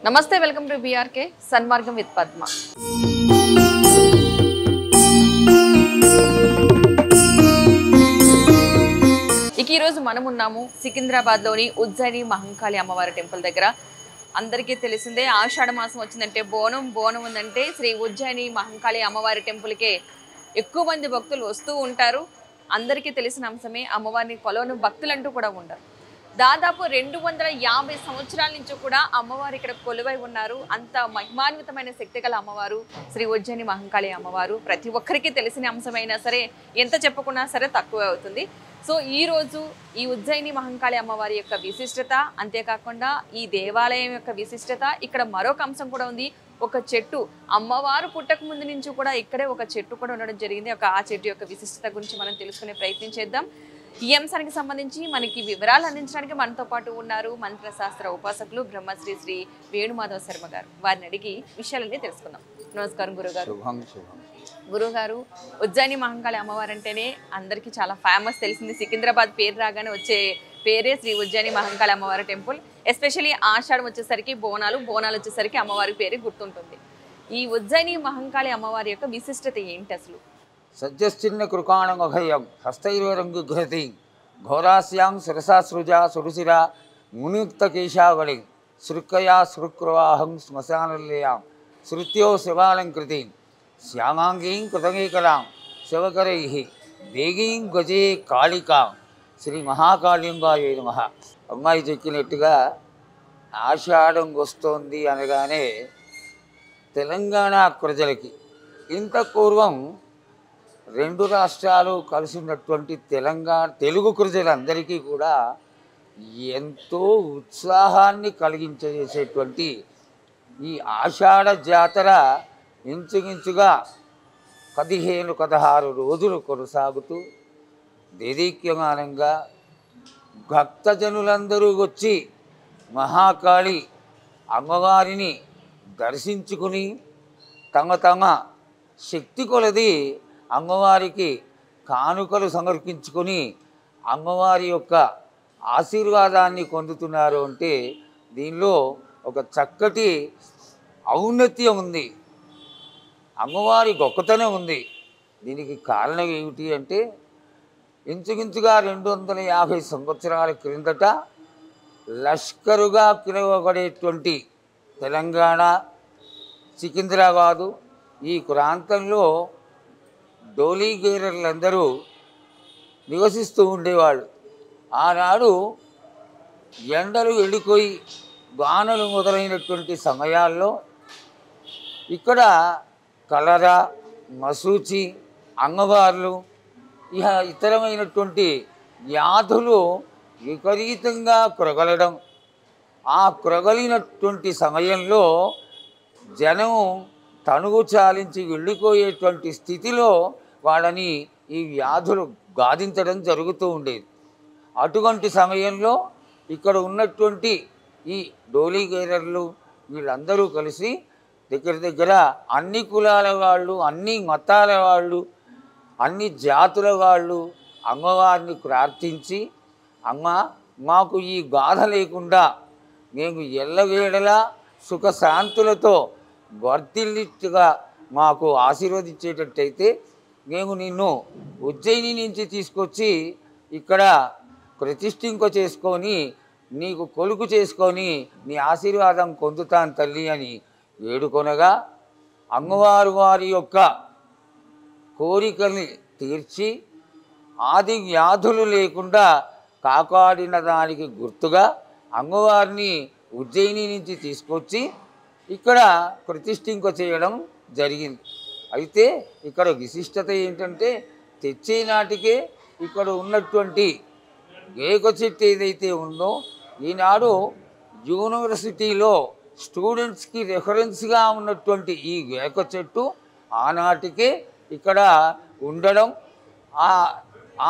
నమస్తే, welcome to BRK Sanmargam with Padma. ఈరోజు మనం ఉన్నాము సికింద్రాబాద్లోని ఉజ్జయిని మహంకాళి అమ్మవారి టెంపుల్ దగ్గర. అందరికీ తెలిసిందే, ఆషాఢ మాసం వచ్చిందంటే బోనం ఉందంటే శ్రీ ఉజ్జయిని మహంకాళి అమ్మవారి టెంపుల్కే ఎక్కువ మంది భక్తులు వస్తూ ఉంటారు. అందరికీ తెలిసిన అంశమే, అమ్మవారిని కొలవని భక్తులంటూ కూడా ఉండరు. దాదాపు 250 సంవత్సరాల నుంచి కూడా అమ్మవారు ఇక్కడ కొలువై ఉన్నారు. అంత మహిమాన్వితమైన శక్తి గల అమ్మవారు శ్రీ ఉజ్జయిని మహంకాళి అమ్మవారు. ప్రతి ఒక్కరికి తెలిసిన అంశమైనా సరే, ఎంత చెప్పుకున్నా సరే తక్కువే అవుతుంది. సో ఈరోజు ఈ ఉజ్జయిని మహంకాళి అమ్మవారి యొక్క విశిష్టత, అంతేకాకుండా ఈ దేవాలయం యొక్క విశిష్టత, ఇక్కడ మరొక అంశం కూడా ఉంది. ఒక చెట్టు, అమ్మవారు పుట్టక ముందు నుంచి కూడా ఇక్కడే ఒక చెట్టు కూడా ఉండడం జరిగింది. ఆ చెట్టు యొక్క విశిష్టత గురించి మనం తెలుసుకునే ప్రయత్నం చేద్దాం. ఈ అంశానికి సంబంధించి మనకి వివరాలు అందించడానికి మనతో పాటు ఉన్నారు మంత్రశాస్త్ర ఉపాసకులు బ్రహ్మశ్రీ శ్రీ వేణుమాధవ శర్మ గారు. వారిని అడిగి విషయాలన్నీ తెలుసుకుందాం. నమస్కారం గురుగారు. గురుగారు, ఉజ్జయిని మహంకాళి అమ్మవారు అంటేనే అందరికీ చాలా ఫేమస్, తెలిసింది. సికింద్రాబాద్ పేరు రాగానే వచ్చే పేరే శ్రీ ఉజ్జయిని మహంకాళి అమ్మవారి టెంపుల్. ఎస్పెషల్లీ ఆషాఢం వచ్చేసరికి బోనాలు వచ్చేసరికి అమ్మవారి పేరు గుర్తుంటుంది. ఈ ఉజ్జయిని మహంకాళి అమ్మవారి యొక్క విశిష్టత ఏంటి అసలు? సజ్జశ్చిన్న కృకాణమభయం హస్తైర్వరంగుఘ్రతి ఘోరాస్యాం శిరసాసృజా సురుచిరా మునియుక్తకేశావళి శృక్కయా శృక్రవాహం శ్మశానలేయాం శృత్యో శివాలంకృతి శ్యామాంగీం కృతమేకలాం శివకరై వేగీం గజే కాళికాం శ్రీ మహాకాళింగాయ నమః. అమ్మాయి చెప్పినట్టుగా ఆషాఢం వస్తోంది అనగానే తెలంగాణ ప్రజలకి, ఇంత పూర్వం 2 రాష్ట్రాలు కలిసి ఉన్నటువంటి తెలుగు ప్రజలందరికీ కూడా ఎంతో ఉత్సాహాన్ని కలిగించేసేటువంటి ఈ ఆషాఢ జాతర ఇంచుమించుగా 15-16 రోజులు కొనసాగుతూ దేదీప్యమానంగా భక్తజనులందరూ వచ్చి మహాకాళి అమ్మవారిని దర్శించుకుని తమ శక్తి కొలది అమ్మవారికి కానుకలు సమర్పించుకొని అమ్మవారి యొక్క ఆశీర్వాదాన్ని పొందుతున్నారు. అంటే దీనిలో ఒక చక్కటి ఔన్నత్యం ఉంది, అమ్మవారి గొప్పతనం ఉంది. దీనికి కారణం ఏమిటి అంటే, ఇంచుమించుగా 250 సంవత్సరాల క్రిందట లష్కరుగా పిలువబడేటువంటి తెలంగాణ, సికింద్రాబాదు ఈ ప్రాంతంలో డోలీగేరర్లందరూ నివసిస్తూ ఉండేవాళ్ళు. ఆనాడు ఎండలు వెళ్ళిపోయి వానలు మొదలైనటువంటి సమయాల్లో ఇక్కడ కలరా, మసూచి, అంగవార్లు ఇతరమైనటువంటి వ్యాధులు విపరీతంగా క్రొగలడం, ఆ క్రొగలినటువంటి సమయంలో జనం తనువు చాలించి వెళ్ళిపోయేటువంటి స్థితిలో వాళ్ళని ఈ వ్యాధులు బాధించడం జరుగుతూ ఉండేది. అటువంటి సమయంలో ఇక్కడ ఉన్నటువంటి ఈ డోలీగేరర్లు వీళ్ళందరూ కలిసి దగ్గర అన్ని కులాల వాళ్ళు, అన్ని మతాల వాళ్ళు, అన్ని జాతుల వాళ్ళు అమ్మవారిని ప్రార్థించి, అమ్మ మాకు ఈ బాధ లేకుండా మేము ఎల్లవేళలా సుఖశాంతులతో వర్ధిల్లిట్టుగా మాకు ఆశీర్వదించేటట్టయితే మేము నిన్ను ఉజ్జయిని నుంచి తీసుకొచ్చి ఇక్కడ ప్రతిష్ఠింప చేసుకొని నీకు కొలుకు చేసుకొని నీ ఆశీర్వాదం పొందుతాను తల్లి అని వేడుకొనగా, అమ్మవారు వారి యొక్క కోరికల్ని తీర్చి ఆది వ్యాధులు లేకుండా కాపాడిన దానికి గుర్తుగా అమ్మవారిని ఉజ్జయిని నుంచి తీసుకొచ్చి ఇక్కడ ప్రతిష్ఠింప చేయడం జరిగింది. అయితే ఇక్కడ విశిష్టత ఏంటంటే, తెచ్చే నాటికే ఇక్కడ ఉన్నటువంటి వేప చెట్టు ఏదైతే ఉందో, ఈనాడు యూనివర్సిటీలో స్టూడెంట్స్కి రెఫరెన్స్గా ఉన్నటువంటి ఈ వేప చెట్టు ఆనాటికే ఇక్కడ ఉండడం,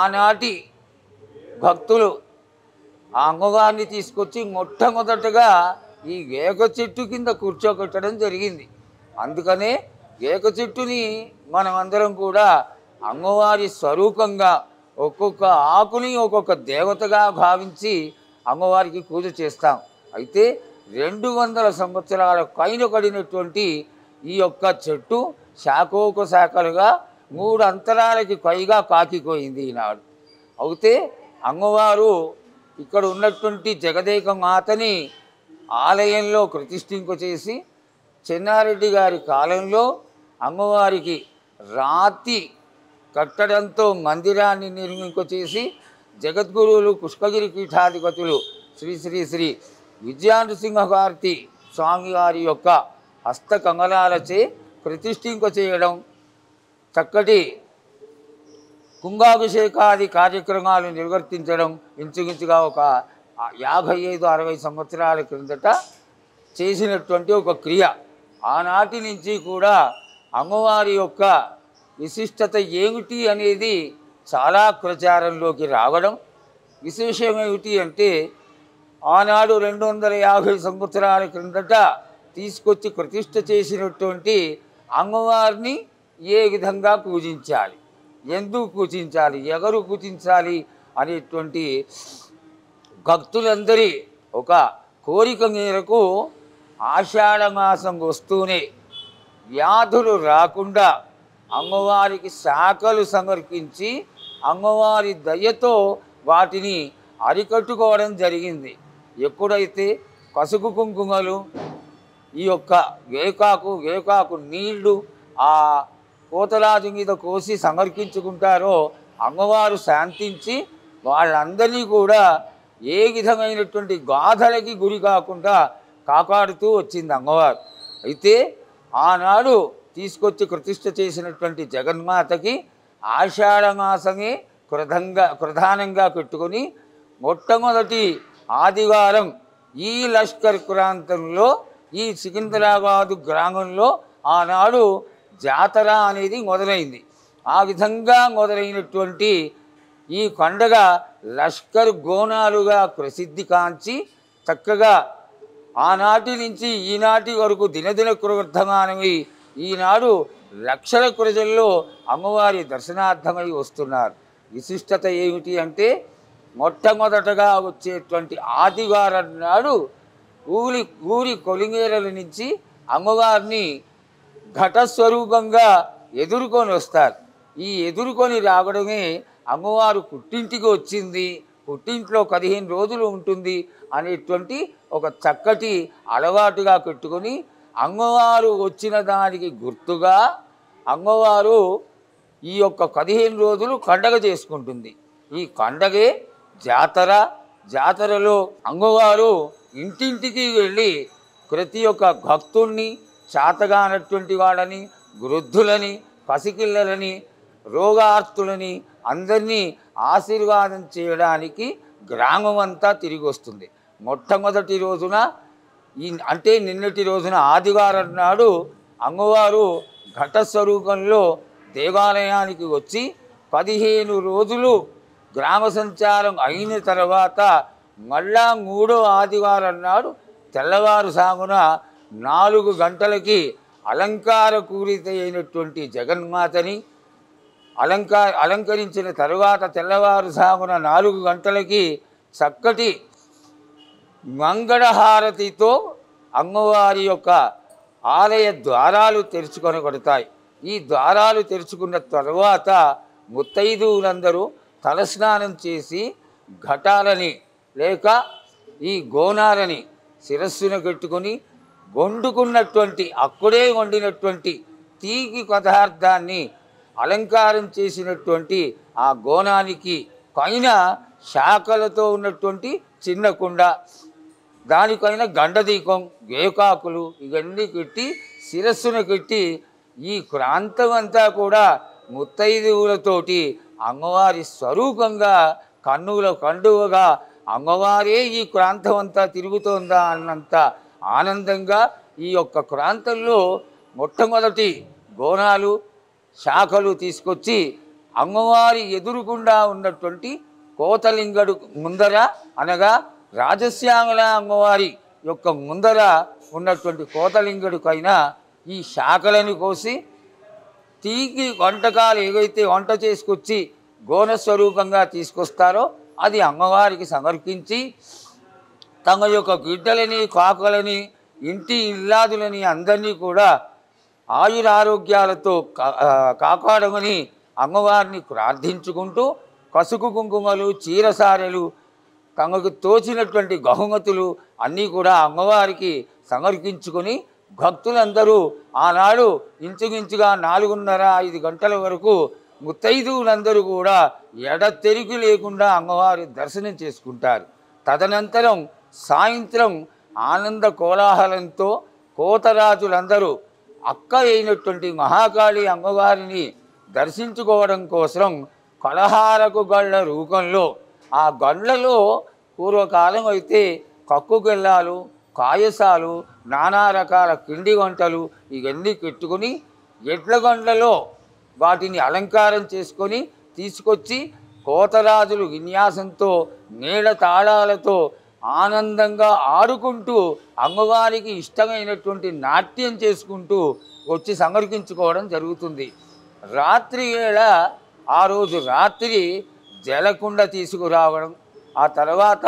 ఆనాటి భక్తులు ఆ అమ్మవారిని తీసుకొచ్చి మొట్టమొదటగా ఈ వేప చెట్టు కింద కూర్చోబెట్టడం జరిగింది. అందుకనే వేప చెట్టుని మనమందరం కూడా అమ్మవారి స్వరూపంగా ఒక్కొక్క ఆకుని ఒక్కొక్క దేవతగా భావించి అమ్మవారికి పూజ చేస్తాం. అయితే 200 సంవత్సరాల పైన ఈ యొక్క చెట్టు శాఖోపశాఖలుగా 3 అంతరాలకి పైగా కాకిపోయింది ఈనాడు. అయితే అమ్మవారు ఇక్కడ ఉన్నటువంటి జగదేక మాతని ఆలయంలో ప్రతిష్ఠింపచేసి చెన్నారెడ్డి గారి కాలంలో అమ్మవారికి రాతి కట్టడంతో మందిరాన్ని నిర్మింపచేసి జగద్గురువులు పుష్పగిరి పీఠాధిపతులు శ్రీ శ్రీ శ్రీ విజయాంతసింహభారతి స్వామి వారి యొక్క హస్త కమలాలచే ప్రతిష్ఠింప చేయడం, చక్కటి కుంభాభిషేకాది కార్యక్రమాలు నిర్వర్తించడం ఇంచుమించుగా ఒక 55-60 సంవత్సరాల క్రిందట చేసినటువంటి ఒక క్రియ. ఆనాటి నుంచి కూడా అమ్మవారి యొక్క విశిష్టత ఏమిటి అనేది చాలా ప్రచారంలోకి రావడం. విశేషం ఏమిటి అంటే ఆనాడు 250 సంవత్సరాల క్రిందట తీసుకొచ్చి ప్రతిష్ఠ చేసినటువంటి అమ్మవారిని ఏ విధంగా పూజించాలి, ఎందుకు పూజించాలి, ఎవరు పూజించాలి అనేటువంటి భక్తులందరి ఒక కోరిక మేరకు ఆషాఢ మాసం వస్తూనే వ్యాధులు రాకుండా అమ్మవారికి శాఖలు సమర్పించి అమ్మవారి దయతో వాటిని అరికట్టుకోవడం జరిగింది. ఎప్పుడైతే పసుపు కుంకుమలు, ఈ యొక్క వేకాకు నీళ్లు ఆ కోతలాజు మీద కోసి సమర్పించుకుంటారో అమ్మవారు శాంతించి వాళ్ళందరినీ కూడా ఏ విధమైనటువంటి గాథలకి గురి కాకుండా కాపాడుతూ వచ్చింది అమ్మవారు. అయితే ఆనాడు తీసుకొచ్చి ప్రతిష్ఠ చేసినటువంటి జగన్మాతకి ఆషాఢ మాసమే ప్రధానంగా పెట్టుకొని మొట్టమొదటి ఆదివారం ఈ లష్కర్ ప్రాంతంలో ఈ సికింద్రాబాదు గ్రామంలో ఆనాడు జాతర అనేది మొదలైంది. ఆ విధంగా మొదలైనటువంటి ఈ పండగ లష్కర్ గోనాలుగా ప్రసిద్ధి కాంచి చక్కగా ఆనాటి నుంచి ఈనాటి వరకు దినదిన కృవర్ధమానమై ఈనాడు లక్షల ప్రజల్లో అమ్మవారి దర్శనార్థమై వస్తున్నారు. విశిష్టత ఏమిటి అంటే మొట్టమొదటగా వచ్చేటువంటి ఆదివారం నాడు ఊరి కొలింగేరల నుంచి అమ్మవారిని ఘటస్వరూపంగా ఎదుర్కొని వస్తారు. ఈ ఎదుర్కొని రావడమే అమ్మవారు పుట్టింటికి వచ్చింది, పుట్టింట్లో 15 రోజులు ఉంటుంది అనేటువంటి ఒక చక్కటి అలవాటుగా పెట్టుకొని అమ్మవారు వచ్చిన దానికి గుర్తుగా అమ్మవారు ఈ యొక్క 15 రోజులు పండగ చేసుకుంటుంది. ఈ పండగే జాతర. జాతరలో అమ్మవారు ఇంటింటికి వెళ్ళి ప్రతి ఒక్క భక్తుణ్ణి, చాతగానటువంటి వాళ్ళని, వృద్ధులని, పసికిళ్ళలని, రోగార్తులని అందరినీ ఆశీర్వాదం చేయడానికి గ్రామం అంతా తిరిగి వస్తుంది. మొట్టమొదటి రోజున అంటే నిన్నటి రోజున ఆదివారం నాడు అమ్మవారు ఘటస్వరూపంలో దేవాలయానికి వచ్చి 15 రోజులు గ్రామ సంచారం అయిన తర్వాత మళ్ళా 3వ ఆదివారం నాడు తెల్లవారుసామున 4 గంటలకి అలంకార పూరిత అయినటువంటి జగన్మాతని అలంకరించిన తరువాత తెల్లవారుసామున 4 గంటలకి చక్కటి మంగళహారతితో అమ్మవారి యొక్క ఆలయ ద్వారాలు తెరుచుకొనబడతాయి. ఈ ద్వారాలు తెరుచుకున్న తరువాత ముత్తైదువులందరూ తలస్నానం చేసి ఘటాలని లేక ఈ గోనాలని శిరస్సును కట్టుకొని వండుకున్నటువంటి అక్కడే వండినటువంటి తీపి పదార్థాన్ని అలంకారం చేసినటువంటి ఆ గోనానికి పైన శాఖలతో ఉన్నటువంటి చిన్న కుండ, దానిపైన గండదీపం, వేకాకులు ఇవన్నీ పెట్టి శిరస్సును కట్టి ఈ ప్రాంతం అంతా కూడా ముత్తైదువులతోటి అమ్మవారి స్వరూపంగా కన్నుల కండువగా అమ్మవారే ఈ ప్రాంతం అంతా తిరుగుతోందా అన్నంత ఆనందంగా ఈ యొక్క ప్రాంతంలో మొట్టమొదటి గోనాలు శాఖలు తీసుకొచ్చి అమ్మవారి ఎదురుగుండా ఉన్నటువంటి కోతలింగడు ముందర అనగా రాజశ్యామల అమ్మవారి యొక్క ముందర ఉన్నటువంటి కోతలింగడుకైన ఈ శాఖలను కోసి తీగి వంటకాలు ఏవైతే వంట చేసుకొచ్చి గోన స్వరూపంగా తీసుకొస్తారో అది అమ్మవారికి సమర్పించి తమ యొక్క బిడ్డలని కాకలని ఇంటి ఇల్లాదులని అందరినీ కూడా ఆయురారోగ్యాలతో కాపాడమని అమ్మవారిని ప్రార్థించుకుంటూ పసుపు కుంకుమలు చీరసారెలు తమకు తోచినటువంటి బహుమతులు అన్నీ కూడా అమ్మవారికి సమర్పించుకొని భక్తులందరూ ఆనాడు ఇంచుమించుగా 4:30-5 గంటల వరకు ముత్తైదువులందరూ కూడా ఎడతెరిగి లేకుండా అమ్మవారి దర్శనం చేసుకుంటారు. తదనంతరం సాయంత్రం ఆనంద కోలాహలంతో కోతరాజులందరూ అక్క అయినటువంటి మహాకాళి అమ్మవారిని దర్శించుకోవడం కోసం కలహారకు గళ్ళ రూపంలో ఆ గళ్ళలో పూర్వకాలం అయితే కక్కు గెల్లాలు కాయసాలు నానా రకాల కిండి వంటలు ఇవన్నీ పెట్టుకొని ఎడ్ల గండ్లలో వాటిని అలంకారం చేసుకొని తీసుకొచ్చి కోతరాజులు విన్యాసంతో నీడ తాళాలతో ఆనందంగా ఆడుకుంటూ అమ్మవారికి ఇష్టమైనటువంటి నాట్యం చేసుకుంటూ వచ్చి సమర్పించుకోవడం జరుగుతుంది. రాత్రి వేళ ఆ రోజు రాత్రి జలకుండ తీసుకురావడం, ఆ తర్వాత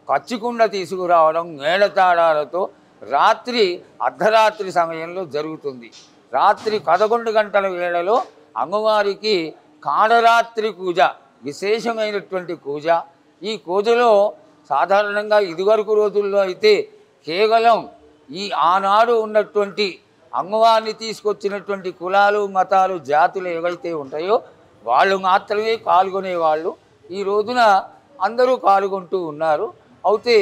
కచ్చికుండ తీసుకురావడం మేళతాళాలతో రాత్రి అర్ధరాత్రి సమయంలో జరుగుతుంది. రాత్రి 11 గంటల వేళలో అమ్మవారికి కాళరాత్రి పూజ, విశేషమైనటువంటి పూజ. ఈ పూజలో సాధారణంగా ఇదివరకు రోజుల్లో అయితే కేవలం ఈ ఆనాడు ఉన్నటువంటి అమ్మవారిని తీసుకొచ్చినటువంటి కులాలు మతాలు జాతులు ఏవైతే ఉంటాయో వాళ్ళు మాత్రమే పాల్గొనేవాళ్ళు. ఈ రోజున అందరూ పాల్గొంటూ ఉన్నారు. అయితే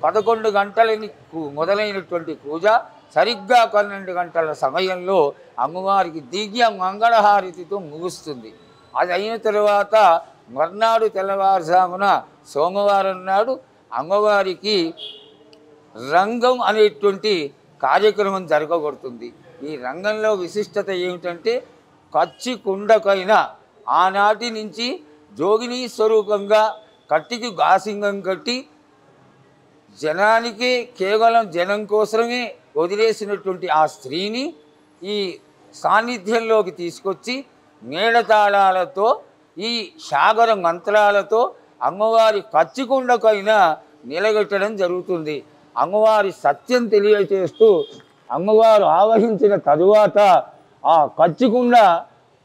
11 గంటలని మొదలైనటువంటి పూజ సరిగ్గా 12 గంటల సమయంలో అమ్మవారికి దివ్య మంగళహారతితో ముగుస్తుంది. అది అయిన తర్వాత మర్నాడు తెల్లవారుజామున సోమవారం నాడు అమ్మవారికి రంగం అనేటువంటి కార్యక్రమం జరగబడుతుంది. ఈ రంగంలో విశిష్టత ఏమిటంటే కచ్చి కుండకైన ఆనాటి నుంచి జోగిని స్వరూపంగా కట్టికి గాసింగం కట్టి జనానికి కేవలం జనం కోసమే వదిలేసినటువంటి ఆ స్త్రీని ఈ సాన్నిధ్యంలోకి తీసుకొచ్చి మేళతాళాలతో ఈ సాగర మంత్రాలతో అమ్మవారి కచ్చికుండకైన నిలబెట్టడం జరుగుతుంది. అమ్మవారి సత్యం తెలియచేస్తూ అమ్మవారు ఆవహించిన తరువాత ఆ కచ్చికుండ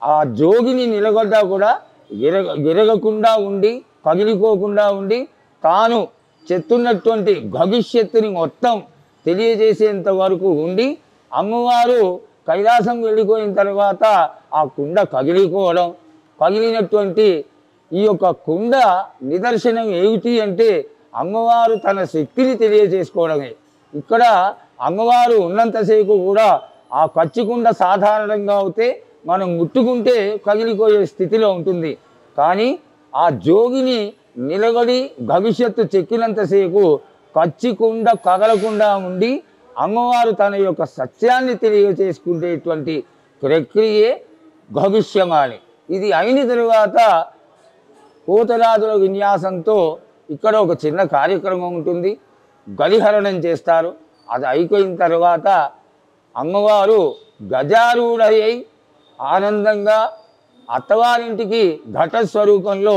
ఆ జోగిని నిలబడ్డా కూడా విరగకుండా ఉండి పగిలిపోకుండా ఉండి తాను చెప్తున్నటువంటి భవిష్యత్తుని మొత్తం తెలియజేసేంత వరకు ఉండి అమ్మవారు కైలాసం వెళ్ళిపోయిన తర్వాత ఆ కుండ పగిలిపోవడం, పగిలినటువంటి ఈ యొక్క కుండ నిదర్శనం ఏమిటి అంటే అమ్మవారు తన శక్తిని తెలియజేసుకోవడమే. ఇక్కడ అమ్మవారు ఉన్నంతసేపు కూడా ఆ కచ్చికుండ సాధారణంగా అయితే మనం ముట్టుకుంటే పగిలిపోయే స్థితిలో ఉంటుంది. కానీ ఆ జోగిని నిలబడి భవిష్యత్తు చెక్కినంతసేపు కచ్చికుండ కదలకుండా ఉండి అమ్మవారు తన యొక్క సత్యాన్ని తెలియజేసుకునేటువంటి ప్రక్రియే భవిష్యమాని. ఇది అయిన తరువాత కోతరాజుల విన్యాసంతో ఇక్కడ ఒక చిన్న కార్యక్రమం ఉంటుంది. గలిహరణం చేస్తారు. అది అయిపోయిన తర్వాత అమ్మవారు గజారూఢై ఆనందంగా అత్తవారింటికి ఘటస్వరూపంలో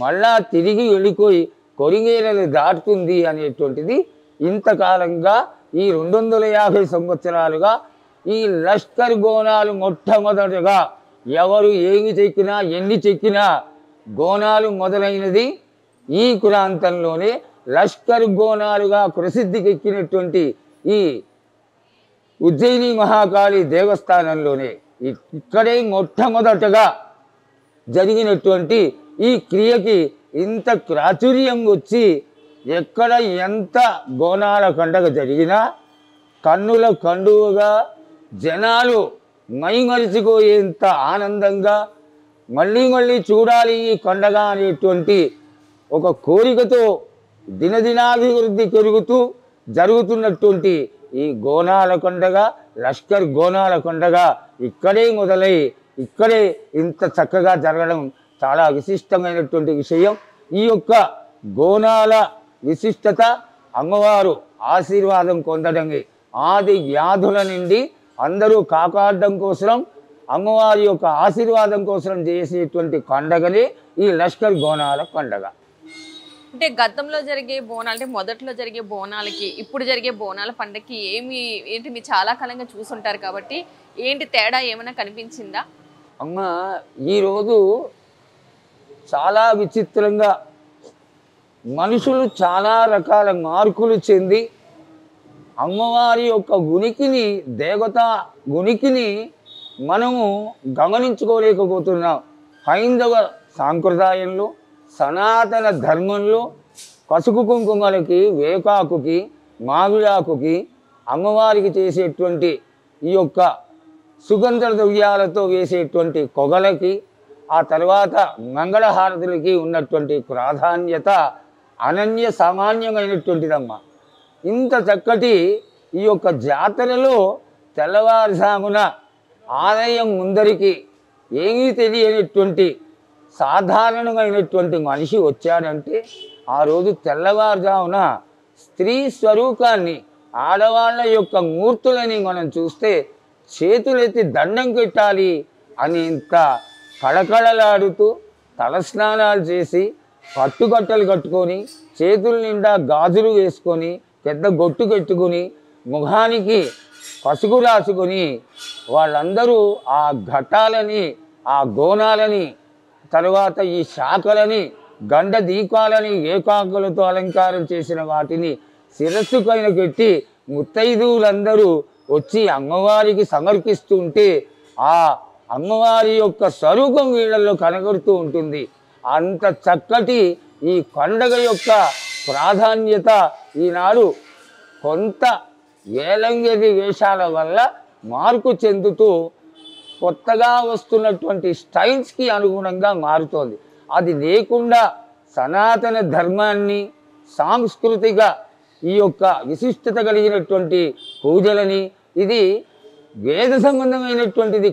మళ్ళా తిరిగి వెళ్ళిపోయి కొరిగేరలు దాటుతుంది అనేటువంటిది ఇంతకాలంగా ఈ 250 సంవత్సరాలుగా ఈ లష్కర్ గోనాలు మొట్టమొదటగా ఎవరు ఏమి చెక్కినా ఎన్ని చెక్కినా గోనాలు మొదలైనది ఈ ప్రాంతంలోనే లష్కర్ గోనాలుగా ప్రసిద్ధికెక్కినటువంటి ఈ ఉజ్జయిని మహాకాళి దేవస్థానంలోనే ఇక్కడే మొట్టమొదటగా జరిగినటువంటి ఈ క్రియకి ఇంత ప్రాచుర్యం వచ్చి ఎక్కడ ఎంత గోనాల పండగ జరిగినా కన్నుల కండువగా జనాలు మైమరిచిపోయేంత ఆనందంగా మళ్ళీ మళ్ళీ చూడాలి ఈ పండగ అనేటువంటి ఒక కోరికతో దినదినాభివృద్ధి పెరుగుతూ జరుగుతున్నటువంటి ఈ గోనాల పండగ, లష్కర్ గోనాల పండగ ఇక్కడే మొదలై ఇక్కడే ఇంత చక్కగా జరగడం చాలా విశిష్టమైనటువంటి విషయం. ఈ యొక్క గోనాల విశిష్టత అమ్మవారు ఆశీర్వాదం పొందడమే. ఆది వ్యాధుల నుండి అందరూ కాపాడడం కోసం అమ్మవారి యొక్క ఆశీర్వాదం కోసం చేసేటువంటి పండగనే ఈ లష్కర్ గోనాల పండగ. అంటే గతంలో జరిగే బోనాలు అంటే మొదట్లో జరిగే బోనాలకి ఇప్పుడు జరిగే బోనాల పండగకి ఏంటి మీరు చాలా కాలంగా చూసుంటారు కాబట్టి ఏంటి తేడా ఏమైనా కనిపించిందా? అమ్మ, ఈరోజు చాలా విచిత్రంగా మనుషులు చాలా రకాల మార్పులు చెంది అమ్మవారి యొక్క ఉనికిని, దేవత ఉనికిని మనము గమనించుకోలేకపోతున్నాం. హైందవ సాంప్రదాయంలో, సనాతన ధర్మంలో పసుపు కుంకుమలకి, వేపాకుకి, మామిడాకుకి, అమ్మవారికి చేసేటువంటి ఈ యొక్క సుగంధ ద్రవ్యాలతో వేసేటువంటి కొగలకి, ఆ తర్వాత మంగళహారతులకి ఉన్నటువంటి ప్రాధాన్యత అనన్య సామాన్యమైనటువంటిదమ్మా. ఇంత చక్కటి ఈ యొక్క జాతరలో తెల్లవారుజామున ఆలయం ముందరికి ఏమీ తెలియనటువంటి సాధారణమైనటువంటి మనిషి వచ్చాడంటే ఆ రోజు తెల్లవారుజామున స్త్రీ స్వరూపాన్ని, ఆడవాళ్ళ యొక్క మూర్తులని మనం చూస్తే చేతులెత్తి దండం పెట్టాలి అని ఇంత కళకళలాడుతూ తలస్నానాలు చేసి పట్టుకట్టలు కట్టుకొని చేతుల నిండా గాజులు వేసుకొని పెద్ద గొట్టు కట్టుకుని ముఖానికి పసుపు రాసుకొని వాళ్ళందరూ ఆ ఘటాలని, ఆ గోనాలని, తర్వాత ఈ శాఖలని, గండ దీపాలని, ఏకాకులతో అలంకారం చేసిన వాటిని శిరస్సు పైన పెట్టి ముత్తైదువులందరూ వచ్చి అమ్మవారికి సమర్పిస్తుంటే ఆ అమ్మవారి యొక్క స్వరూపం వీళ్ళల్లో కనబడుతూ ఉంటుంది. అంత చక్కటి ఈ పండగ యొక్క ప్రాధాన్యత ఈనాడు కొంత వేలంగేది వేషాల వల్ల మార్పు చెందుతూ కొత్తగా వస్తున్నటువంటి స్టైల్స్కి అనుగుణంగా మారుతోంది. అది లేకుండా సనాతన ధర్మాన్ని, సాంస్కృతిక ఈ యొక్క విశిష్టత కలిగినటువంటి పూజలని, ఇది వేద సంబంధమైనటువంటిది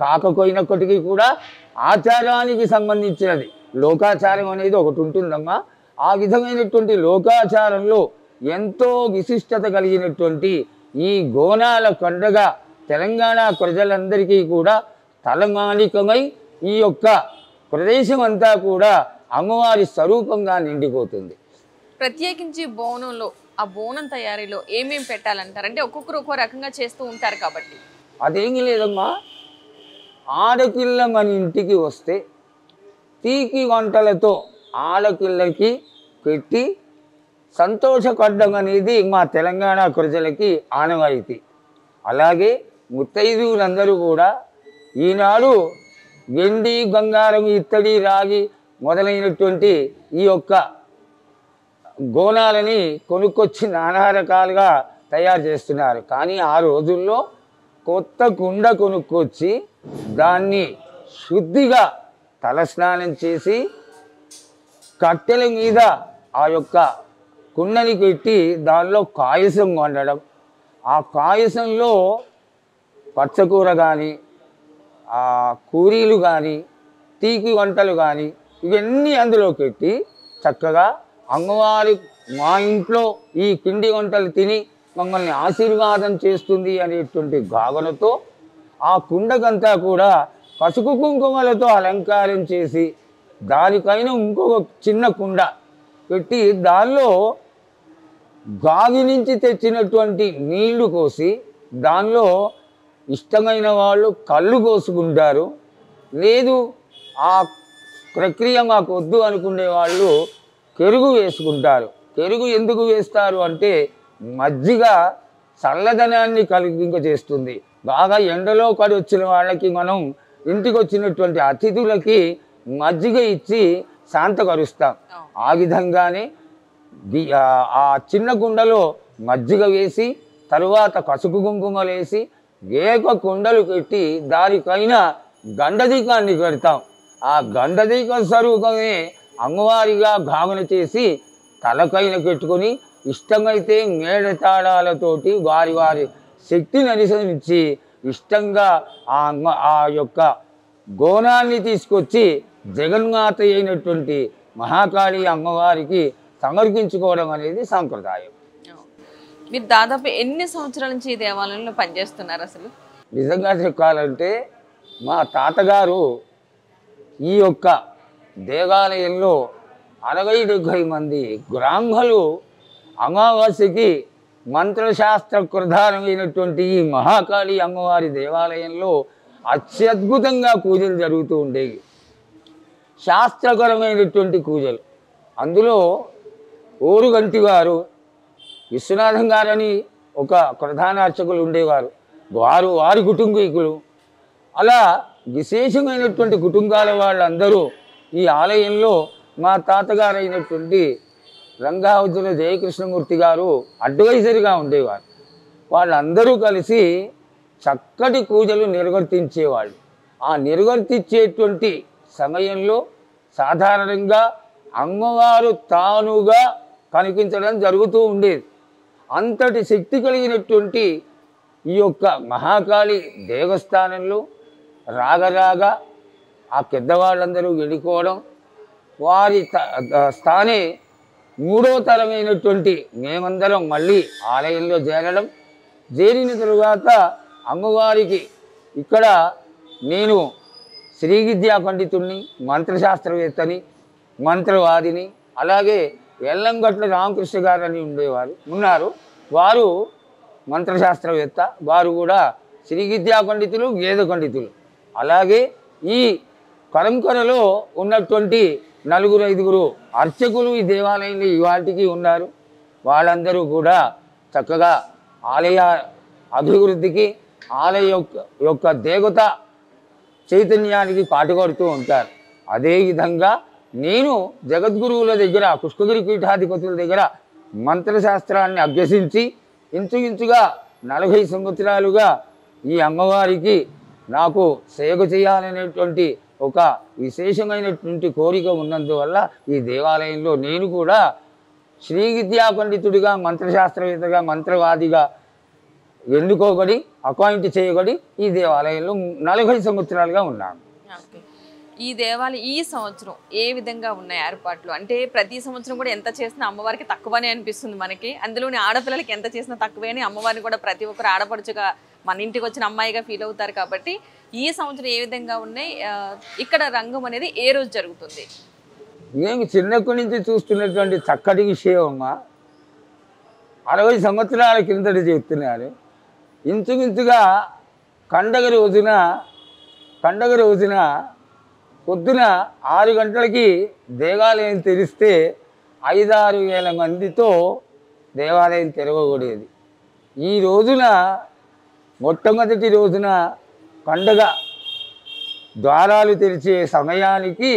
కాకపోయినప్పటికీ కూడా ఆచారానికి సంబంధించినది. లోకాచారం అనేది ఒకటి ఉంటుందమ్మా. ఆ విధమైనటువంటి లోకాచారంలో ఎంతో విశిష్టత కలిగినటువంటి ఈ గోనాల పండుగ తెలంగాణ ప్రజలందరికీ కూడా తలమానికమై ఈ యొక్క ప్రదేశం అంతా కూడా అమ్మవారి స్వరూపంగా నిండిపోతుంది. ప్రత్యేకించి బోనంలో ఆ బోనం తయారీలో ఏమేమి పెట్టాలంటారు? అంటే ఒక్కొక్కరు ఒక్కో రకంగా చేస్తూ ఉంటారు కాబట్టి. అదేమీ లేదమ్మా. ఆడపిల్ల మన ఇంటికి వస్తే తీకి వంటలతో ఆడపిల్లకి పెట్టి సంతోషపడ్డం అనేది మా తెలంగాణ ప్రజలకి ఆనవాయితీ. అలాగే ముత్తైదువులందరూ కూడా ఈనాడు వెండి, బంగారం, ఇత్తడి, రాగి మొదలైనటువంటి ఈ యొక్క గోనాలని కొనుక్కొచ్చి నానా రకాలుగా తయారు చేస్తున్నారు. కానీ ఆ రోజుల్లో కొత్త కుండ కొనుక్కొచ్చి దాన్ని శుద్ధిగా తలస్నానం చేసి కట్టెల మీద ఆ యొక్క కుండని పెట్టి దానిలో పాయసం వండడం, ఆ పాయసంలో పచ్చకూర కానీ, కూరీలు కానీ, తీపి వంటలు కానీ ఇవన్నీ అందులో పెట్టి చక్కగా అమ్మవారి మా ఇంట్లో ఈ పిండి వంటలు తిని మమ్మల్ని ఆశీర్వాదం చేస్తుంది అనేటువంటి భావనతో ఆ కుండకంతా కూడా పసుపు కుంకుమలతో అలంకారం చేసి దానిపైన ఇంకొక చిన్న కుండ పెట్టి దానిలో గావి నుంచి తెచ్చినటువంటి నీళ్లు పోసి దానిలో ఇష్టమైన వాళ్ళు కళ్ళు పోసుకుంటారు. లేదు ఆ ప్రక్రియ మాకు వద్దు అనుకునే వాళ్ళు పెరుగు వేసుకుంటారు. పెరుగు ఎందుకు వేస్తారు అంటే మజ్జిగ చల్లదనాన్ని కలిగింపజేస్తుంది. బాగా ఎండలో పడి వచ్చిన వాళ్ళకి మనం ఇంటికి వచ్చినటువంటి అతిథులకి మజ్జిగ ఇచ్చి శాంతపరుస్తాం. ఆ విధంగానే ఆ చిన్న కుండలో మజ్జిగ వేసి తరువాత పసుపు కుంకుమలు వేసి వేప కుండలు పెట్టి దానిపైన గండదీకాన్ని పెడతాం. ఆ గండదీక స్వరూపమే అమ్మవారిగా భావన చేసి తలపైన పెట్టుకొని ఇష్టమైతే మేడతాళాలతోటి వారి వారి శక్తిని అనుసరించి ఇష్టంగా ఆ యొక్క గోనాన్ని తీసుకొచ్చి జగన్మాత అయినటువంటి మహాకాళి అమ్మవారికి సమర్పించుకోవడం అనేది సాంప్రదాయం. మీరు దాదాపు ఎన్ని సంవత్సరాల నుంచి ఈ దేవాలయంలో పనిచేస్తున్నారు? అసలు నిజంగా చెప్పాలంటే మా తాతగారు ఈ యొక్క దేవాలయంలో 60-70 మంది బ్రాహ్మలు అమావాస్యకి మంత్రశాస్త్ర ప్రధానమైనటువంటి ఈ మహాకాళి అమ్మవారి దేవాలయంలో అత్యద్భుతంగా పూజలు జరుగుతూ ఉండేవి. శాస్త్రకరమైనటువంటి పూజలు. అందులో ఓరుగంటి వారు విశ్వనాథం గారని ఒక ప్రధాన అర్చకులు ఉండేవారు. వారి కుటుంబీకులు, అలా విశేషమైనటువంటి కుటుంబాల వాళ్ళందరూ ఈ ఆలయంలో మా తాతగారైనటువంటి రంగావతుల జయకృష్ణమూర్తి గారు అడ్వైజర్గా ఉండేవారు. వాళ్ళందరూ కలిసి చక్కటి పూజలు నిర్వర్తించేవాళ్ళు. ఆ నిర్వర్తించేటువంటి సమయంలో సాధారణంగా అమ్మవారు తానుగా కనిపించడం జరుగుతూ ఉండేది. అంతటి శక్తి కలిగినటువంటి ఈ యొక్క మహాకాళి దేవస్థానంలో రాగరాగా ఆ పెద్దవాళ్ళందరూ వెళ్ళిపోవడం, వారి స్థానే 3వ తరమైనటువంటి మేమందరం మళ్ళీ ఆలయంలో చేరిన తరువాత అమ్మవారికి ఇక్కడ నేను శ్రీ విద్యా పండితుడిని, మంత్రశాస్త్రవేత్తని, మంత్రవాదిని, అలాగే ఎల్లంగట్ల రామకృష్ణ గారు అని ఉన్నారు. వారు మంత్రశాస్త్రవేత్త, వారు కూడా శ్రీ విద్యా పండితులు, వేద పండితులు. అలాగే ఈ పరంపరలో ఉన్నటువంటి 4-5 అర్చకులు ఈ దేవాలయంలో ఇవాటికి ఉన్నారు. వాళ్ళందరూ కూడా చక్కగా ఆలయ అభివృద్ధికి, ఆలయ యొక్క దేవత చైతన్యానికి పాటుపడుతూ ఉంటారు. అదేవిధంగా నేను జగద్గురువుల దగ్గర, పుష్పగిరి పీఠాధిపతుల దగ్గర మంత్రశాస్త్రాన్ని అభ్యసించి ఇంచుమించుగా 40 సంవత్సరాలుగా ఈ అమ్మవారికి నాకు సేవ చేయాలనేటువంటి ఒక విశేషమైనటువంటి కోరిక ఉన్నందువల్ల ఈ దేవాలయంలో నేను కూడా శ్రీ విద్యా పండితుడిగా, మంత్రశాస్త్రవేత్తగా, మంత్రవాదిగా ఎన్నుకోబడి అపాయింట్ చేయబడి ఈ దేవాలయంలో 40 సంవత్సరాలుగా ఉన్నాను. ఈ దేవాలయం ఈ సంవత్సరం ఏ విధంగా ఉన్నాయి ఏర్పాట్లు? అంటే ప్రతి సంవత్సరం కూడా ఎంత చేసినా అమ్మవారికి తక్కువనే అనిపిస్తుంది మనకి. అందులోని ఆడపిల్లలకి ఎంత చేసినా తక్కువే అని అమ్మవారిని కూడా ప్రతి ఒక్కరు ఆడపడుచుగా, మన ఇంటికి వచ్చిన అమ్మాయిగా ఫీల్ అవుతారు. కాబట్టి ఈ సంవత్సరం ఏ విధంగా ఉన్నాయి? ఇక్కడ రంగం అనేది ఏ రోజు జరుగుతుంది? నేను చిన్నప్పటి నుంచి చూస్తున్నటువంటి చక్కటి విషయం అమ్మా. 60 సంవత్సరాల కిందట చెప్తున్నాను. ఇంచుమించుగా పండగ రోజున పొద్దున 6 గంటలకి దేవాలయం తెరిస్తే 5-6 వేల మందితో దేవాలయం తెరవకూడేది. ఈ రోజున మొట్టమొదటి రోజున పండగ ద్వారాలు తెరిచే సమయానికి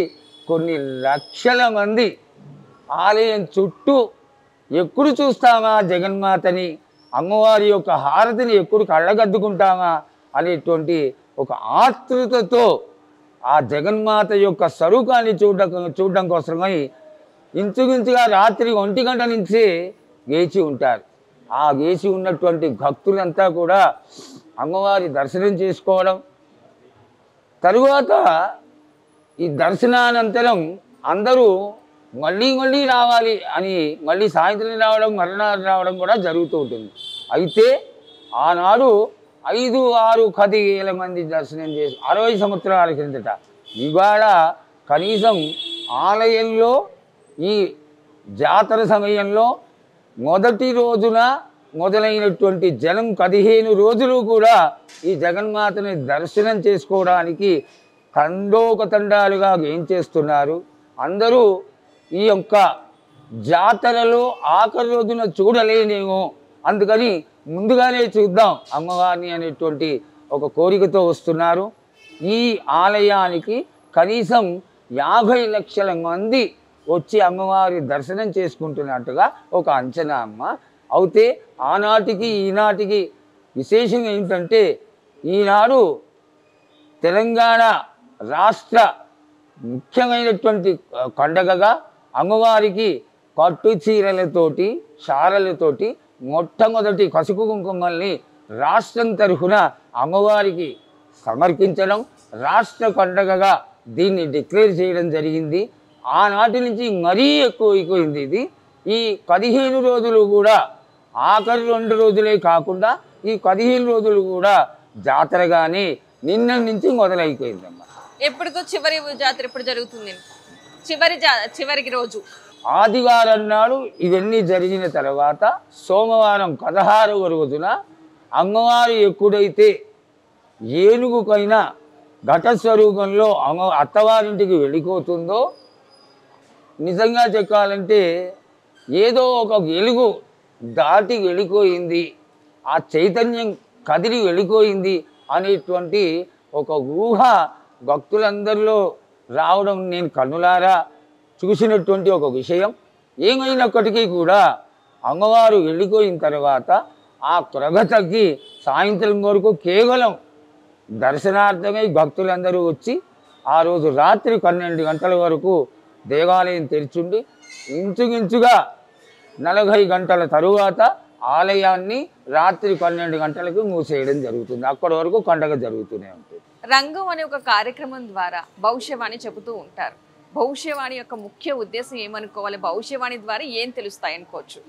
కొన్ని లక్షల మంది ఆలయం చుట్టూ ఎప్పుడు చూస్తామా జగన్మాతని, అమ్మవారి యొక్క హారతిని ఎప్పుడు కళ్ళగద్దుకుంటామా అనేటువంటి ఒక ఆతృతతో ఆ జగన్మాత యొక్క స్వరూపాన్ని చూడడం కోసమై ఇంచుమించుగా రాత్రి 1 గంట నుంచి వేచి ఉంటారు. ఆ వేచి ఉన్నటువంటి భక్తులంతా కూడా అమ్మవారి దర్శనం చేసుకోవడం, తరువాత ఈ దర్శనానంతరం అందరూ మళ్ళీ రావాలి అని మళ్ళీ సాయంత్రం రావడం, మరునాడు రావడం కూడా జరుగుతూ ఉంటుంది. అయితే ఆనాడు 5-6-10 వేల మంది దర్శనం చేసి 60 సంవత్సరాల కిందట. ఇవాళ కనీసం ఆలయంలో ఈ జాతర సమయంలో మొదటి రోజున మొదలైనటువంటి జనం 15 రోజులు కూడా ఈ జగన్మాతని దర్శనం చేసుకోవడానికి తండోపతండాలుగా ఏం చేస్తున్నారు. అందరూ ఈ యొక్క జాతరలో ఆఖరి రోజున చూడలేనేమో, అందుకని ముందుగానే చూద్దాం అమ్మవారిని అనేటువంటి ఒక కోరికతో వస్తున్నారు. ఈ ఆలయానికి కనీసం 50 లక్షల మంది వచ్చి అమ్మవారి దర్శనం చేసుకుంటున్నట్టుగా ఒక అంచనా అమ్మ. అయితే ఆనాటికి ఈనాటికి విశేషం ఏంటంటే, ఈనాడు తెలంగాణ రాష్ట్ర ముఖ్యమైనటువంటి పండగగా అమ్మవారికి పట్టు చీరలతోటి, శారలతోటి మొట్టమొదటి పసుపు కుంకుమల్ని రాష్ట్రం తరఫున అమ్మవారికి సమర్పించడం, రాష్ట్ర పండగగా దీన్ని డిక్లేర్ చేయడం జరిగింది. ఆనాటి నుంచి మరీ ఎక్కువైపోయింది ఇది. ఈ 15 రోజులు కూడా, ఆఖరి 2 రోజులే కాకుండా ఈ 15 రోజులు కూడా జాతరగానే నిన్న నుంచి మొదలైపోయిందమ్మా. ఎప్పటికో చివరి జాతర ఎప్పుడు జరుగుతుంది? చివరికి రోజు ఆదివారం నాడు ఇవన్నీ జరిగిన తర్వాత సోమవారం 16వ రోజున అమ్మవారు ఎప్పుడైతే ఏనుగుకైనా ఘట స్వరూపంలో అత్తవారింటికి వెళ్ళిపోతుందో, నిజంగా చెప్పాలంటే ఏదో ఒక వెలుగు దాటి వెళ్ళిపోయింది, ఆ చైతన్యం కదిలి వెళ్ళిపోయింది అనేటువంటి ఒక ఊహ భక్తులందరిలో రావడం నేను కన్నులారా చూసినటువంటి ఒక విషయం. ఏమైనప్పటికీ కూడా అమ్మవారు వెళ్ళిపోయిన తర్వాత ఆ క్రొగ తగ్గి సాయంత్రం వరకు కేవలం దర్శనార్థమై భక్తులందరూ వచ్చి ఆ రోజు రాత్రి 12 గంటల వరకు దేవాలయం తెరిచుండి ఇంచుమించుగా 40 గంటల తరువాత ఆలయాన్ని రాత్రి 12 గంటలకు మూసేయడం జరుగుతుంది. అక్కడి వరకు పండగ జరుగుతూనే ఉంటుంది. రంగం అనే ఒక కార్యక్రమం ద్వారా భవిష్యవాణి చెబుతూ ఉంటారు. భవిష్యవాణి యొక్క ముఖ్య ఉద్దేశం ఏమనుకోవాలి? భవిష్యవాణి ద్వారా ఏం తెలుస్తాయి అనుకోవచ్చు?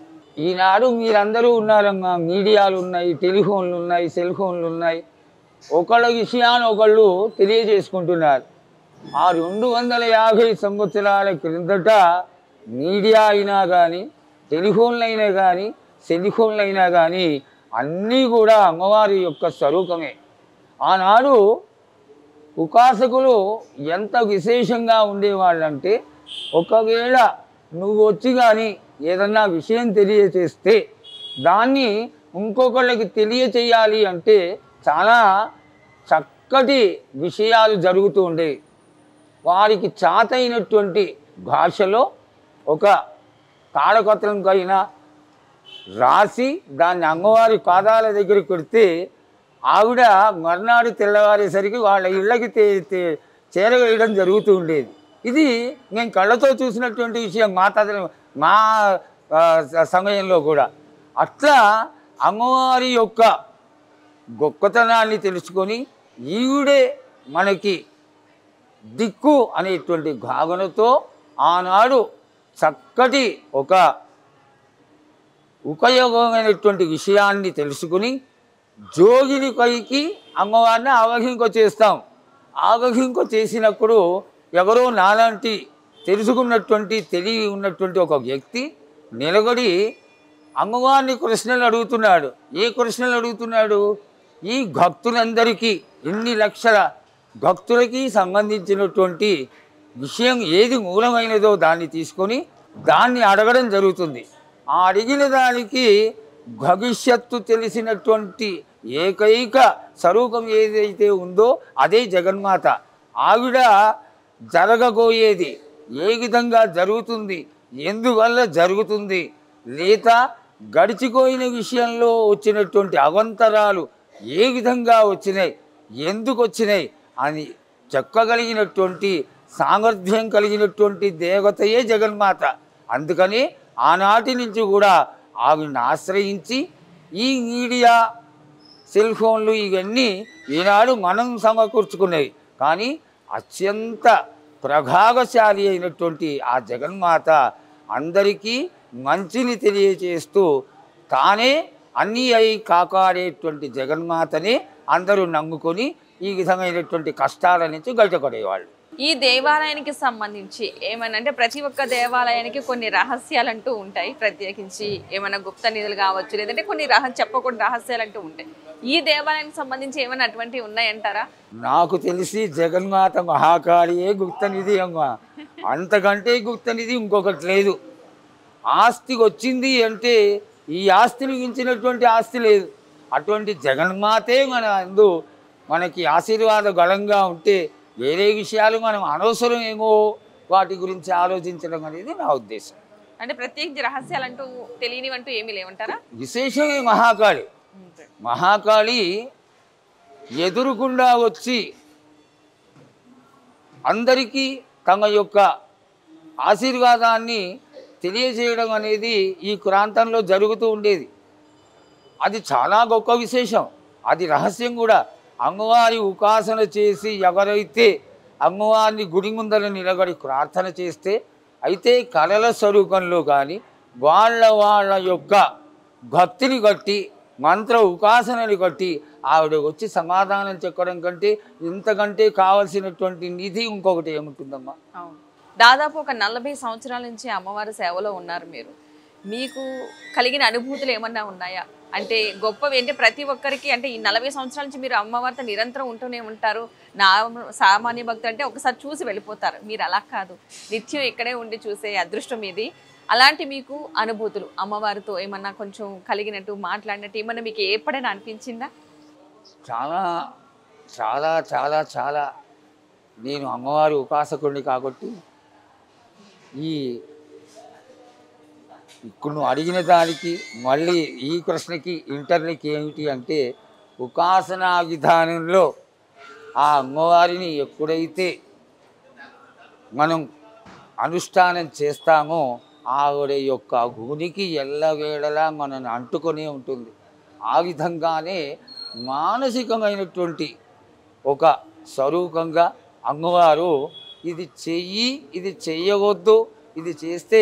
ఈనాడు మీరందరూ ఉన్నారమ్మా, మీడియాలు ఉన్నాయి, టెలిఫోన్లు ఉన్నాయి, సెల్ ఫోన్లు ఉన్నాయి. ఒకళ్ళ విషయాన్ని ఒకళ్ళు తెలియజేసుకుంటున్నారు. ఆ 250 సంవత్సరాల క్రిందట మీడియా అయినా కానీ, టెలిఫోన్లు అయినా కానీ, సెల్ ఫోన్లు అయినా కానీ అన్నీ కూడా అమ్మవారి యొక్క స్వరూపమే. ఆనాడు ఉపాసకులు ఎంత విశేషంగా ఉండేవాళ్ళంటే, ఒకవేళ నువ్వు వచ్చి కానీ ఏదన్నా విషయం తెలియచేస్తే దాన్ని ఇంకొకళ్ళకి తెలియచేయాలి అంటే చాలా చక్కటి విషయాలు జరుగుతూ ఉండేవి. వారికి చాతైనటువంటి భాషలో ఒక తాళపత్రంకైనా రాసి దాన్ని అమ్మవారి పాదాల దగ్గర పెడితే ఆవిడ మర్నాడు తెల్లవారేసరికి వాళ్ళ ఇళ్ళకి చేరవేయడం జరుగుతూ ఉండేది. ఇది నేను కళ్ళతో చూసినటువంటి విషయం మా సమయంలో కూడా. అట్లా అమ్మవారి యొక్క గొప్పతనాన్ని తెలుసుకొని ఈవిడే మనకి దిక్కు అనేటువంటి భావనతో ఆనాడు చక్కటి ఒక ఉపయోగమైనటువంటి విషయాన్ని తెలుసుకుని జోగిని పైకి అమ్మవారిని ఆవహింక చేస్తాం. ఆవహింక చేసినప్పుడు ఎవరో నాలాంటి తెలుసుకున్నటువంటి తెలివి ఉన్నటువంటి ఒక వ్యక్తి నిలబడి అమ్మవారిని ప్రశ్నలు అడుగుతున్నాడు. ఏ ప్రశ్నలు అడుగుతున్నాడు? ఈ భక్తులందరికీ, ఇన్ని లక్షల భక్తులకి సంబంధించినటువంటి విషయం ఏది మూలమైనదో దాన్ని తీసుకొని దాన్ని అడగడం జరుగుతుంది. ఆ అడిగిన దానికి భవిష్యత్తు తెలిసినటువంటి ఏకైక స్వరూపం ఏదైతే ఉందో అదే జగన్మాత. ఆవిడ జరగబోయేది ఏ విధంగా జరుగుతుంది, ఎందువల్ల జరుగుతుంది, లేదా గడిచిపోయిన విషయంలో వచ్చినటువంటి అవంతరాలు ఏ విధంగా వచ్చినాయి, ఎందుకు వచ్చినాయి అని చెప్పగలిగినటువంటి సామర్థ్యం కలిగినటువంటి దేవతయే జగన్మాత. అందుకని ఆనాటి నుంచి కూడా ఆవిడని ఆశ్రయించి ఈ మీడియా, సెల్ ఫోన్లు ఇవన్నీ ఈనాడు మనం సమకూర్చుకునేవి. కానీ అత్యంత ప్రభావశాలి అయినటువంటి ఆ జగన్మాత అందరికీ మంచిని తెలియజేస్తూ తానే అన్నీ అయి కాపాడేటువంటి జగన్మాతని అందరూ నమ్ముకొని ఈ విధమైనటువంటి కష్టాల నుంచి గడిపడేవాళ్ళు. ఈ దేవాలయానికి సంబంధించి ఏమన్నా అంటే ప్రతి ఒక్క దేవాలయానికి కొన్ని రహస్యాలు అంటూ ఉంటాయి. ప్రత్యేకించి ఏమైనా గుప్త నిధులు కావచ్చు, లేదంటే కొన్ని చెప్పకుండా రహస్యాలు అంటూ ఉంటాయి. ఈ దేవాలయానికి సంబంధించి ఏమైనా అటువంటివి ఉన్నాయంటారా? నాకు తెలిసి జగన్మాత మహాకాళియే గుప్త నిధి అమ్మ. అంతకంటే గుప్త నిధి ఇంకొకటి లేదు. ఆస్తి వచ్చింది అంటే ఈ ఆస్తిని మించినటువంటి ఆస్తి లేదు. అటువంటి జగన్మాతే మనకి ఆశీర్వాద గళంగా ఉంటే వేరే విషయాలు మనం అనవసరం ఏమో వాటి గురించి ఆలోచించడం అనేది నా ఉద్దేశం. అంటే ప్రత్యేకించి రహస్యాలు అంటూ తెలియనివంటూ ఏమీ లేవంటారా? విశేషమే మహాకాళి. మహాకాళి ఎదురుకుండా వచ్చి అందరికీ తమ యొక్క ఆశీర్వాదాన్ని తెలియజేయడం అనేది ఈ ప్రాంతంలో జరుగుతూ ఉండేది. అది చాలా గొప్ప విశేషం. అది రహస్యం కూడా. అమ్మవారి ఉపాసన చేసి ఎవరైతే అమ్మవారిని గుడి ముందర నిలబడి ప్రార్థన చేస్తే అయితే కళల స్వరూపంలో కానీ వాళ్ళ యొక్క భక్తిని కట్టి మంత్ర ఉపాసనని కట్టి ఆవిడ వచ్చి సమాధానం చెప్పడం కంటే ఇంతకంటే కావలసినటువంటి నిధి ఇంకొకటి ఏముంటుందమ్మా? దాదాపు ఒక 40 సంవత్సరాల నుంచి అమ్మవారి సేవలో ఉన్నారు మీరు. మీకు కలిగిన అనుభూతులు ఏమన్నా ఉన్నాయా? అంటే గొప్పవి అంటే ప్రతి ఒక్కరికి అంటే ఈ 40 సంవత్సరాల నుంచి మీరు అమ్మవారితో నిరంతరం ఉంటూనే ఉంటారు. సామాన్య భక్తులు అంటే ఒకసారి చూసి వెళ్ళిపోతారు. మీరు అలా కాదు, నిత్యం ఇక్కడే ఉండి చూసే అదృష్టం ఇది. అలాంటి మీకు అనుభూతులు అమ్మవారితో ఏమన్నా కొంచెం కలిగినట్టు మాట్లాడినట్టు ఏమన్నా మీకు ఎప్పుడైనా అనిపించిందా? చాలా చాలా చాలా చాలా నేను అమ్మవారి ఉపాసకుడిని కాబట్టి ఈ ఇప్పుడు నువ్వు అడిగిన దానికి మళ్ళీ ఈ ప్రశ్నకి ఇంటర్నెట్ ఏమిటి అంటే, ఉపాసనా విధానంలో ఆ అమ్మవారిని ఎప్పుడైతే మనం అనుష్ఠానం చేస్తామో ఆవిడ యొక్క గునికి ఎల్లవేళలా మనల్ని అంటుకొనే ఉంటుంది. ఆ విధంగానే మానసికమైనటువంటి ఒక స్వరూపంగా అమ్మవారు ఇది చెయ్యి, ఇది చెయ్యవద్దు, ఇది చేస్తే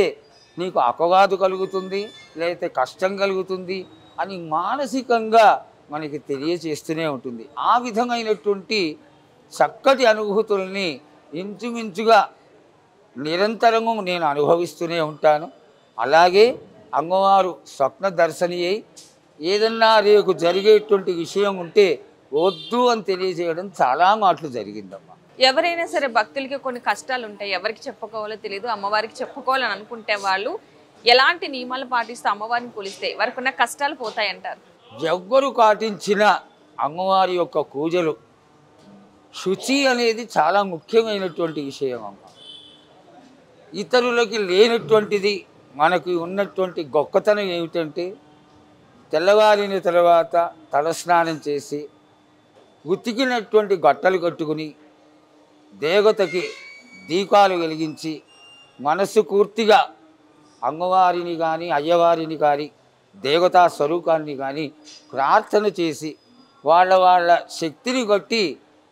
నీకు అపవాదు కలుగుతుంది, లేకపోతే కష్టం కలుగుతుంది అని మానసికంగా మనకి తెలియచేస్తూనే ఉంటుంది. ఆ విధమైనటువంటి చక్కటి అనుభూతుల్ని ఇంచుమించుగా నిరంతరము నేను అనుభవిస్తూనే ఉంటాను. అలాగే అమ్మవారు స్వప్న దర్శని అయి ఏదన్నా రేపు జరిగేటువంటి విషయం ఉంటే వద్దు అని తెలియజేయడం చాలా మాటలు జరిగిందమ్మా. ఎవరైనా సరే భక్తులకి కొన్ని కష్టాలు ఉంటాయి, ఎవరికి చెప్పుకోవాలో తెలియదు, అమ్మవారికి చెప్పుకోవాలని అనుకుంటే వాళ్ళు ఎలాంటి నియమాలు పాటిస్తూ అమ్మవారిని కొలిస్తే వారికి ఉన్న కష్టాలు పోతాయంటారు? ఎవ్వరు పాటించిన అమ్మవారి యొక్క పూజలు శుచి అనేది చాలా ముఖ్యమైనటువంటి విషయం అమ్మ. ఇతరులకి లేనటువంటిది మనకు ఉన్నటువంటి గొప్పతనం ఏమిటంటే, తెల్లవారిన తర్వాత తలస్నానం చేసి ఉతికినటువంటి గట్టలు కట్టుకుని దేవతకి దీపాలు వెలిగించి మనస్సు పూర్తిగా అమ్మవారిని కానీ అయ్యవారిని కానీ దేవతా స్వరూపాన్ని కానీ ప్రార్థన చేసి వాళ్ళ శక్తిని బట్టి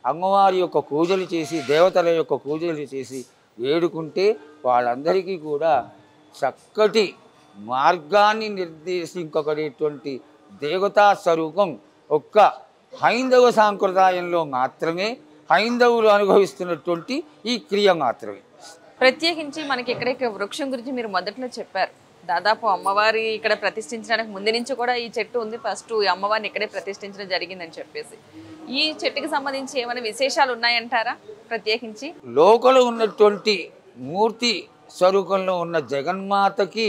అమ్మవారి యొక్క పూజలు చేసి దేవతల యొక్క పూజలు చేసి వేడుకుంటే వాళ్ళందరికీ కూడా చక్కటి మార్గాన్ని నిర్దేశింపబడేటువంటి దేవతా స్వరూపం ఒక్క హైందవ సాంప్రదాయంలో మాత్రమే, హైందవులు అనుభవిస్తున్నటువంటి ఈ క్రియ మాత్రమే. ప్రత్యేకించి మనకి ఇక్కడ వృక్షం గురించి మీరు మొదట్లో చెప్పారు. దాదాపు అమ్మవారి ఇక్కడ ప్రతిష్ఠించడానికి ముందు నుంచి కూడా ఈ చెట్టు ఉంది, ఫస్ట్ అమ్మవారిని ఇక్కడే ప్రతిష్ఠించడం జరిగిందని చెప్పేసి, ఈ చెట్టుకి సంబంధించి ఏమైనా విశేషాలు ఉన్నాయంటారా? ప్రత్యేకించి లోకలో ఉన్నటువంటి మూర్తి స్వరూపంలో ఉన్న జగన్మాతకి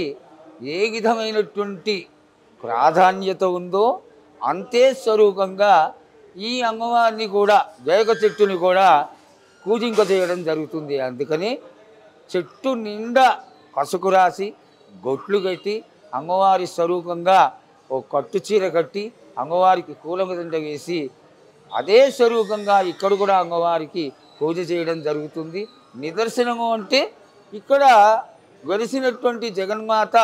ఏ విధమైనటువంటి ప్రాధాన్యత ఉందో అంతే స్వరూపంగా ఈ అమ్మవారిని కూడా జయక చెట్టుని కూడా పూజింప చేయడం జరుగుతుంది. అందుకని చెట్టు నిండా పసుపు రాసి గొట్లు కట్టి అమ్మవారి స్వరూపంగా ఓ కట్టు చీర కట్టి అమ్మవారికి కూలమదండ వేసి అదే స్వరూపంగా ఇక్కడ కూడా అమ్మవారికి పూజ చేయడం జరుగుతుంది. నిదర్శనము అంటే ఇక్కడ వెలిసినటువంటి జగన్మాత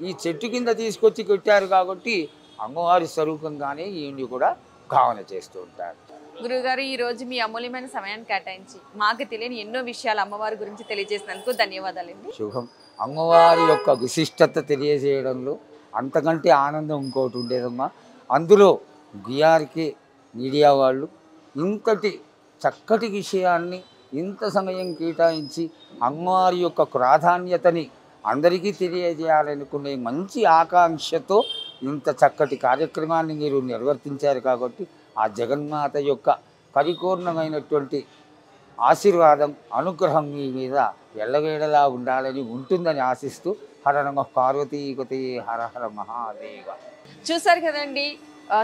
ఈ చెట్టు కింద తీసుకొచ్చి పెట్టారు కాబట్టి అమ్మవారి స్వరూపంగానే ఈయన్ని కూడా భావన చేస్తూ ఉంటారు. గురువుగారు, ఈ రోజు మీ అమూల్యమైన సమయాన్ని కేటాయించి మాకు తెలియని ఎన్నో విషయాలు అమ్మవారి గురించి తెలియజేసినందుకు ధన్యవాదాలండి. శుభం. అమ్మవారి యొక్క విశిష్టత తెలియజేయడంలో అంతకంటే ఆనందం ఇంకోటి ఉండేదమ్మా. అందులో బీఆర్కే మీడియా వాళ్ళు ఇంతటి చక్కటి విషయాన్ని ఇంత సమయం కేటాయించి అమ్మవారి యొక్క ప్రాధాన్యతని అందరికీ తెలియజేయాలనుకునే మంచి ఆకాంక్షతో ఇంత చక్కటి కార్యక్రమాన్ని మీరు నిర్వర్తించారు కాబట్టి ఆ జగన్మాత యొక్క పరిపూర్ణమైనటువంటి ఆశీర్వాదం అనుగ్రహం మీ మీద ఎల్లవేళలా ఉండాలని ఉంటుందని ఆశిస్తూ హర నమః పార్వతీపతే హర హర మహాదేవ. చూసారు కదండి,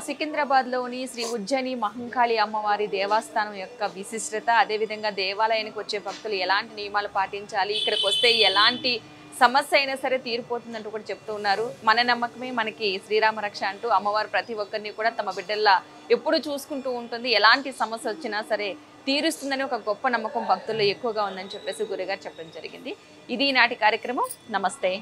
సికింద్రాబాద్లోని శ్రీ ఉజ్జయిని మహంకాళి అమ్మవారి దేవస్థానం యొక్క విశిష్టత, అదేవిధంగా దేవాలయానికి వచ్చే భక్తులు ఎలాంటి నియమాలు పాటించాలి, ఇక్కడికి వస్తే ఎలాంటి సమస్య అయినా సరే తీరిపోతుందంటూ కూడా చెప్తూ ఉన్నారు. మన నమ్మకమే మనకి శ్రీరామ రక్ష అంటూ అమ్మవారు ప్రతి ఒక్కరిని కూడా తమ బిడ్డల్లా ఎప్పుడు చూసుకుంటూ ఉంటుంది. ఎలాంటి సమస్య వచ్చినా సరే తీరుస్తుందని ఒక గొప్ప నమ్మకం భక్తుల్లో ఎక్కువగా ఉందని చెప్పేసి గురుగారు చెప్పడం జరిగింది. ఇది ఈనాటి కార్యక్రమం. నమస్తే.